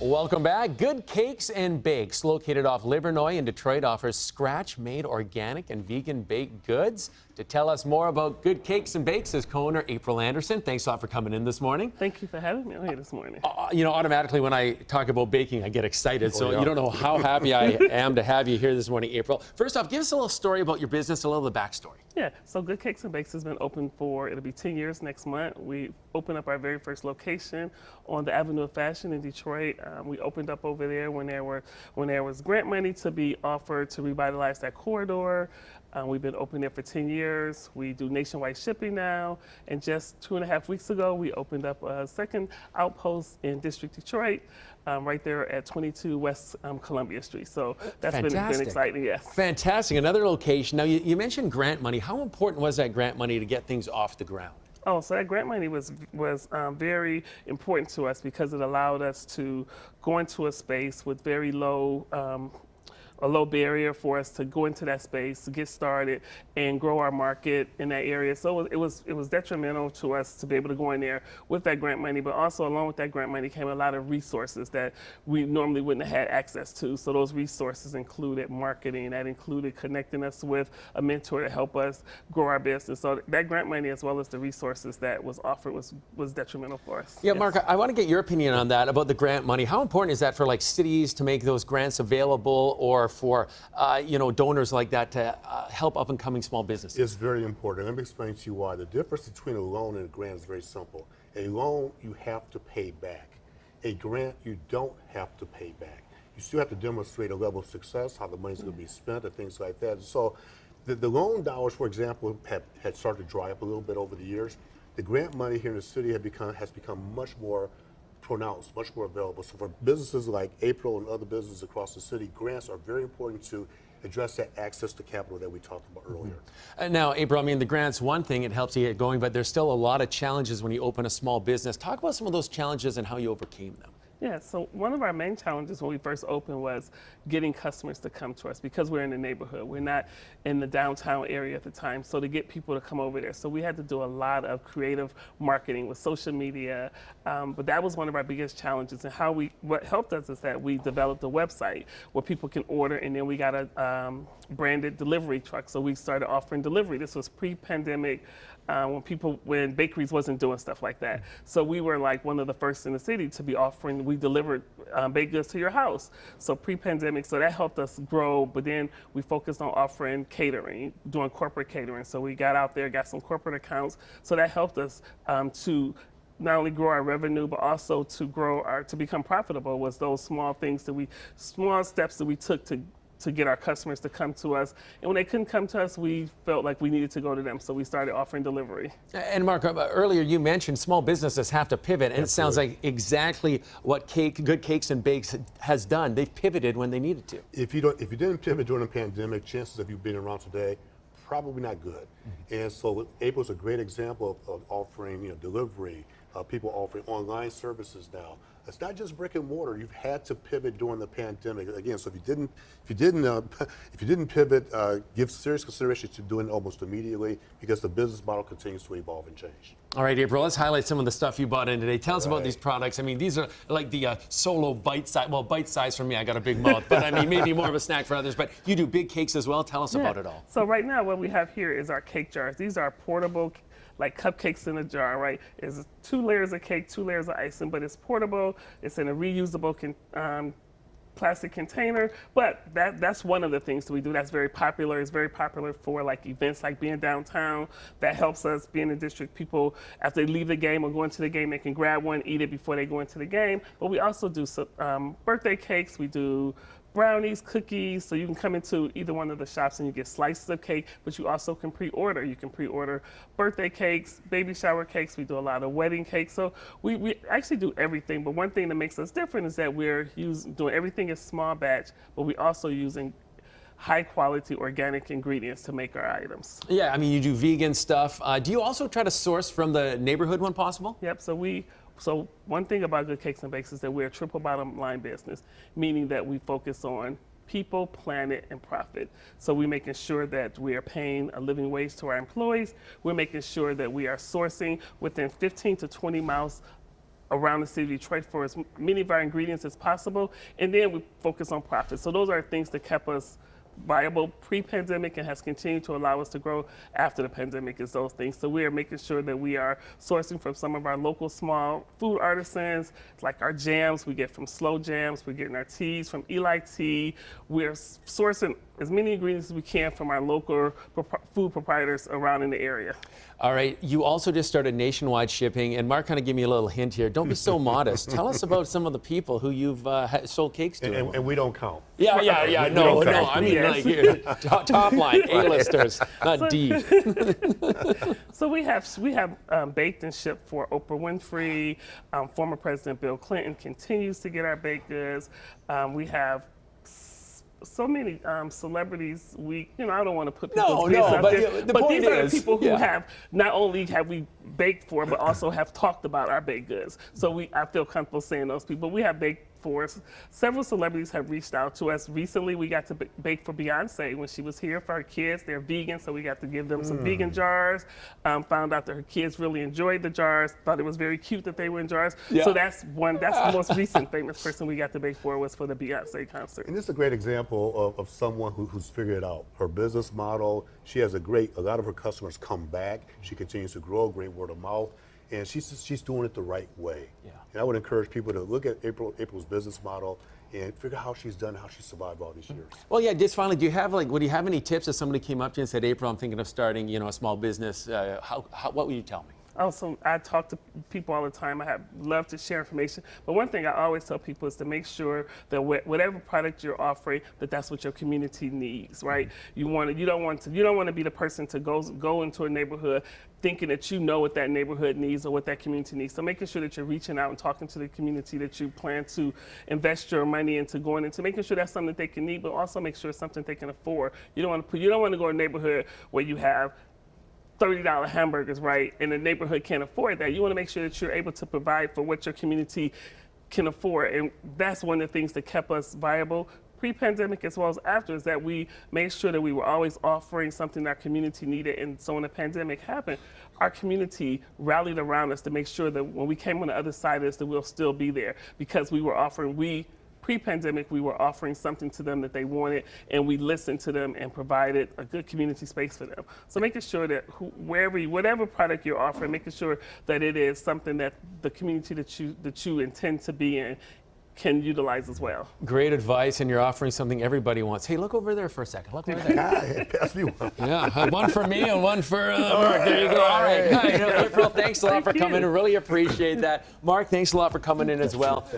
Welcome back. Good Cakes and Bakes, located off Livernois in Detroit, offers scratch-made organic and vegan baked goods. To tell us more about Good Cakes and Bakes is co-owner April Anderson. Thanks a lot for coming in this morning. Thank you for having me on here this morning. You know, automatically when I talk about baking, I get excited. So you don't know how happy I am to have you here this morning, April. First off, give us a little story about your business, a little of the backstory. Yeah, so Good Cakes and Bakes has been open for, it'll be 10 years next month. We opened up our very first location on the Avenue of Fashion in Detroit. We opened up over there when there was grant money to be offered to revitalize that corridor. We've been open there for 10 years. We do nationwide shipping now. And just 2.5 weeks ago, we opened up a second outpost in District Detroit, right there at 22 West Columbia Street. So that's been exciting, yes. Fantastic. Another location. Now, you mentioned grant money. How important was that grant money to get things off the ground? Oh, so that grant money was very important to us because it allowed us to go into a space with very low a low barrier for us to go into that space, to get started and grow our market in that area. So it was detrimental to us to be able to go in there with that grant money, but also along with that grant money came a lot of resources that we normally wouldn't have had access to. So those resources included marketing, that included connecting us with a mentor to help us grow our business. So that grant money as well as the resources that was offered was detrimental for us. Yeah, yes. Mark, I want to get your opinion on that, about the grant money. How important is that for like cities to make those grants available, or for donors like that to help up and coming small businesses? It's very important. Let me explain to you why. The difference between a loan and a grant is very simple. A loan, you have to pay back. A grant, you don't have to pay back. You still have to demonstrate a level of success, how the money's going to be spent, and things like that. So the loan dollars, for example, had started to dry up a little bit over the years. The grant money here in the city has become much more pronounced, much more available. So for businesses like April and other businesses across the city, grants are very important to address that access to capital that we talked about earlier. Now, April, I mean, the grant's one thing, it helps you get going, but there's still a lot of challenges when you open a small business. Talk about some of those challenges and how you overcame them. Yeah, so one of our main challenges when we first opened was getting customers to come to us because we're in the neighborhood. We're not in the downtown area at the time, so to get people to come over there. So we had to do a lot of creative marketing with social media, but that was one of our biggest challenges. And what helped us is that we developed a website where people can order, and then we got a branded delivery truck. So we started offering delivery. This was pre-pandemic, when bakeries wasn't doing stuff like that. So we were like one of the first in the city to be offering, we delivered baked goods to your house. So pre-pandemic, so that helped us grow, but then we focused on offering catering, doing corporate catering. So we got out there, got some corporate accounts. So that helped us to not only grow our revenue, but also to become profitable. Was those small steps that we took to get our customers to come to us. And when they couldn't come to us, we felt like we needed to go to them. So we started offering delivery. And Mark, earlier you mentioned small businesses have to pivot, and Absolutely. It sounds like exactly what Good Cakes and Bakes has done. They've pivoted when they needed to. If you didn't pivot during the pandemic, chances of you being around today, probably not good. And so April's a great example of offering delivery, people offering online services now. It's not just brick and mortar. You've had to pivot during the pandemic. Again, so if you didn't pivot, give serious consideration to doing it almost immediately, because the business model continues to evolve and change. All right, April, let's highlight some of the stuff you bought in today. Tell us about these products. I mean, these are like the solo bite size. Well, bite size for me, I got a big mouth, but I mean, maybe more of a snack for others. But you do big cakes as well. Tell us about it all. So right now, what we have here is our cake jars. These are portable, like cupcakes in a jar, right? It's 2 layers of cake, 2 layers of icing, but it's portable. It's in a reusable plastic container, but that's one of the things that we do that's very popular. It's very popular for like events like being downtown. That helps us being in the district. People, after they leave the game or go into the game, they can grab one, eat it before they go into the game. But we also do birthday cakes. We do brownies, cookies, so you can come into either one of the shops and you get slices of cake, but you also can pre-order. You can pre-order birthday cakes, baby shower cakes. We do a lot of wedding cakes. So we actually do everything, but one thing that makes us different is that we're doing everything in small batch, but we also using high quality organic ingredients to make our items. Yeah, I mean, you do vegan stuff. Do you also try to source from the neighborhood when possible? Yep, so one thing about Good Cakes and Bakes is that we're a triple bottom line business, meaning that we focus on people, planet, and profit. So we're making sure that we are paying a living wage to our employees. We're making sure that we are sourcing within 15 to 20 miles around the city of Detroit for as many of our ingredients as possible, and then we focus on profit. So those are things that kept us viable pre-pandemic and has continued to allow us to grow after the pandemic is those things. So we are making sure that we are sourcing from some of our local small food artisans, like our jams we get from Slow Jams, we're getting our teas from Eli Tea. We're sourcing as many ingredients as we can from our local food proprietors around in the area. All right, you also just started nationwide shipping, and Mark kind of gave me a little hint here. Don't be so modest. Tell us about some of the people who you've sold cakes to. And we don't count. Yeah. No. I mean, Yes. like here, top line, A-listers, not D. So we have baked and shipped for Oprah Winfrey. Former President Bill Clinton continues to get our baked goods. We have so many celebrities. I don't want to put people's business out but there, the but point these are the is, people who yeah. have not only have we baked for, but also have talked about our baked goods. So I feel comfortable saying those people. We have baked for us. Several celebrities have reached out to us. Recently, we got to bake for Beyonce when she was here for her kids. They're vegan, so we got to give them some vegan jars. Found out that her kids really enjoyed the jars. Thought it was very cute that they were in jars. Yeah. So that's the most recent famous person we got to bake for was for the Beyonce concert. And this is a great example of someone who's figured it out. Her business model, she has a lot of her customers come back. She continues to grow, great word of mouth, and she's doing it the right way. Yeah. And I would encourage people to look at April's business model and figure out how she's done, how she survived all these years. Well, yeah, just finally, do you have any tips if somebody came up to you and said, April, I'm thinking of starting, a small business, what would you tell me? Also, I talk to people all the time. I love to share information. But one thing I always tell people is to make sure that whatever product you're offering, that's what your community needs, right? You don't want to be the person to go into a neighborhood thinking that you know what that neighborhood needs or what that community needs. So making sure that you're reaching out and talking to the community that you plan to invest your money into, going into, making sure that's something that they can need, but also make sure it's something they can afford. You don't want to go to a neighborhood where you have $30 hamburgers, right? And the neighborhood can't afford that. You want to make sure that you're able to provide for what your community can afford. And that's one of the things that kept us viable pre-pandemic as well as after, is that we made sure that we were always offering something our community needed. And so when the pandemic happened, our community rallied around us to make sure that when we came on the other side of this, that we'll still be there, because pre-pandemic, we were offering something to them that they wanted, and we listened to them and provided a good community space for them. So making sure that whatever product you're offering, making sure that it is something that the community that you intend to be in can utilize as well. Great advice, and you're offering something everybody wants. Hey, look over there for a second. Look over there. Pass me one. Yeah, one for me and one for Mark. There you go. All right. April, thanks a lot for coming in. Really appreciate that. Mark, thanks a lot for coming in as well.